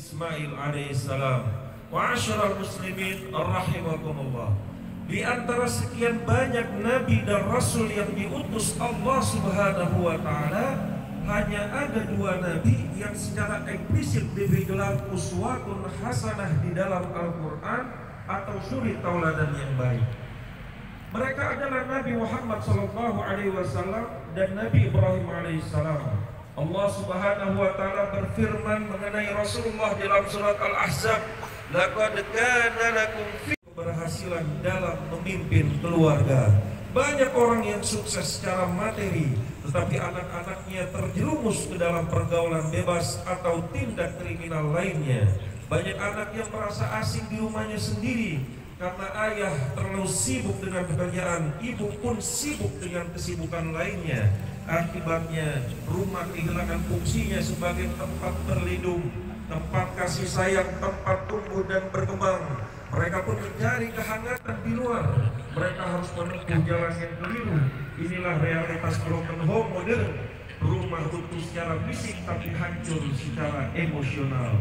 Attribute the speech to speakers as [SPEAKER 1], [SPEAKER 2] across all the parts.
[SPEAKER 1] Ismail alaihissalam. Ma'asyiral muslimin rahimakumullah. Di antara sekian banyak nabi dan rasul yang diutus Allah Subhanahu wa taala, hanya ada dua nabi yang secara eksplisit diberi gelar uswatun hasanah di dalam Al-Qur'an atau suri tauladan yang baik. Mereka adalah Nabi Muhammad sallallahu alaihi wasallam dan Nabi Ibrahim alaihissalam. Allah Subhanahu wa taala berfirman mengenai Rasulullah dalam surat Al-Ahzab, "Laqad kana lakum fi keberhasilan dalam memimpin keluarga." Banyak orang yang sukses secara materi, tetapi anak-anaknya terjerumus ke dalam pergaulan bebas atau tindak kriminal lainnya. Banyak anak yang merasa asing di rumahnya sendiri karena ayah terlalu sibuk dengan pekerjaan, ibu pun sibuk dengan kesibukan lainnya. Akibatnya rumah kehilangan fungsinya sebagai tempat berlindung, tempat kasih sayang, tempat tumbuh dan berkembang. Mereka pun mencari kehangatan di luar. Mereka harus menempuh jalan yang keliru. Inilah realitas broken home modern. Rumah utuh secara fisik tapi hancur secara emosional.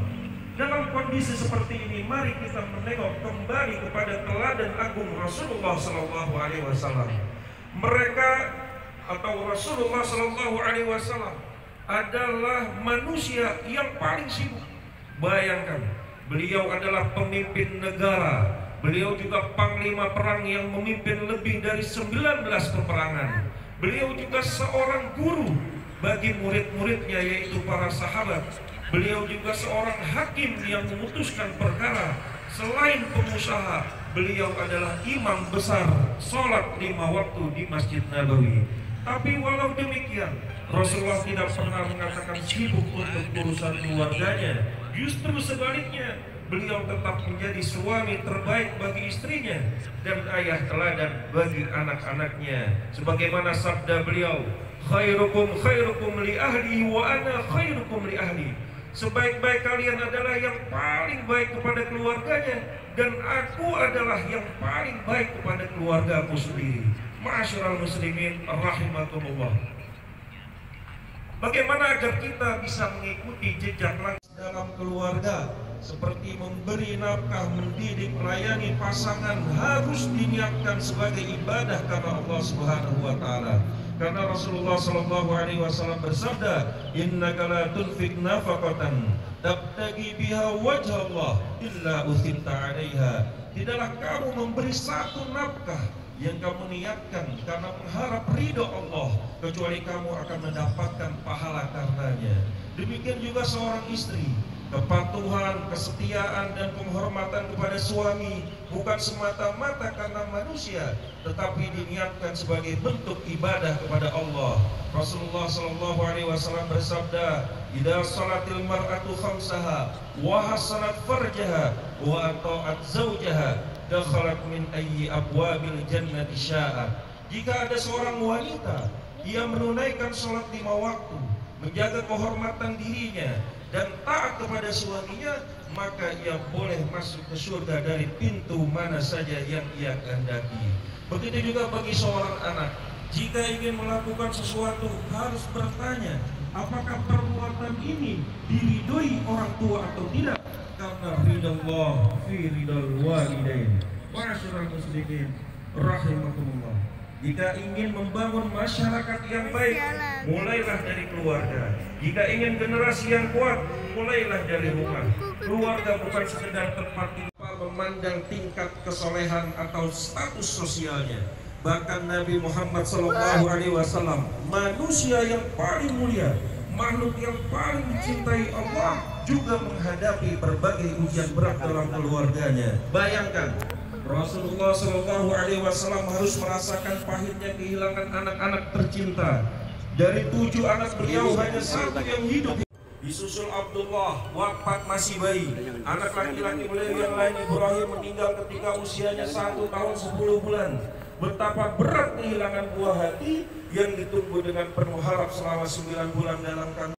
[SPEAKER 1] Dalam kondisi seperti ini, mari kita menengok kembali kepada teladan agung Rasulullah Sallallahu Alaihi Wasallam. Mereka atau Rasulullah Sallallahu Alaihi Wasallam adalah manusia yang paling sibuk. Bayangkan, beliau adalah pemimpin negara. Beliau juga panglima perang yang memimpin lebih dari 19 peperangan. Beliau juga seorang guru bagi murid-muridnya, yaitu para sahabat. Beliau juga seorang hakim yang memutuskan perkara. Selain pengusaha, beliau adalah imam besar sholat 5 waktu di Masjid Nabawi. Tapi walau demikian, Rasulullah tidak pernah mengatakan sibuk untuk urusan keluarganya. Justru sebaliknya, beliau tetap menjadi suami terbaik bagi istrinya dan ayah teladan bagi anak-anaknya. Sebagaimana sabda beliau, khairukum khairukum li ahli wa ana khairukum li ahli. Sebaik-baik kalian adalah yang paling baik kepada keluarganya, dan aku adalah yang paling baik kepada keluargaku sendiri. Ma'asyiral muslimin rahimakumullah. Bagaimana agar kita bisa mengikuti jejak langsung dalam keluarga, seperti memberi nafkah, mendidik, melayani pasangan, harus diniatkan sebagai ibadah karena Allah Subhanahu wa taala. Karena Rasulullah Sallallahu Alaihi Wasallam bersabda, "Innaka la tunfik nafaqatan tabtagi biha wajha Allah illa uthibta 'alaiha." Tidaklah kamu memberi satu nafkah yang kamu niatkan karena mengharap ridho Allah, kecuali kamu akan mendapatkan pahala karenanya. Demikian juga seorang istri, kepatuhan, kesetiaan dan penghormatan kepada suami bukan semata-mata karena manusia, tetapi diniatkan sebagai bentuk ibadah kepada Allah. Rasulullah Shallallahu Alaihi Wasallam bersabda, "Idza salatil mar'atu khamsaha wa hasanat farjaha wa ata'at zawjaha dakhalat min ayyi abwabil jannati sya'at." Jika ada seorang wanita yang menunaikan sholat 5 waktu, menjaga kehormatan dirinya dan taat kepada suaminya, maka ia boleh masuk ke surga dari pintu mana saja yang ia kehendaki. Begitu juga bagi seorang anak, jika ingin melakukan sesuatu harus bertanya, apakah perbuatan ini diridhoi orang tua atau tidak? Karena ridallah fi ridal walidain. Ma'asyiral muslimin rahimakumullah. Jika ingin membangun masyarakat yang baik, mulailah dari keluarga. Jika ingin generasi yang kuat, mulailah dari rumah. Keluarga bukan sekedar tempat kita memandang tingkat kesolehan atau status sosialnya. Bahkan Nabi Muhammad SAW, manusia yang paling mulia, makhluk yang paling dicintai Allah, juga menghadapi berbagai ujian berat dalam keluarganya. Bayangkan, Rasulullah Shallallahu Alaihi Wasallam harus merasakan pahitnya kehilangan anak-anak tercinta. Dari 7 anak beliau hanya 1 yang hidup. Disusul Abdullah, wafat masih bayi. Anak laki-laki beliau yang lain Ibrahim meninggal ketika usianya 1 tahun 10 bulan. Betapa berat kehilangan buah hati yang ditunggu dengan penuh harap selama 9 bulan dalam kandungan.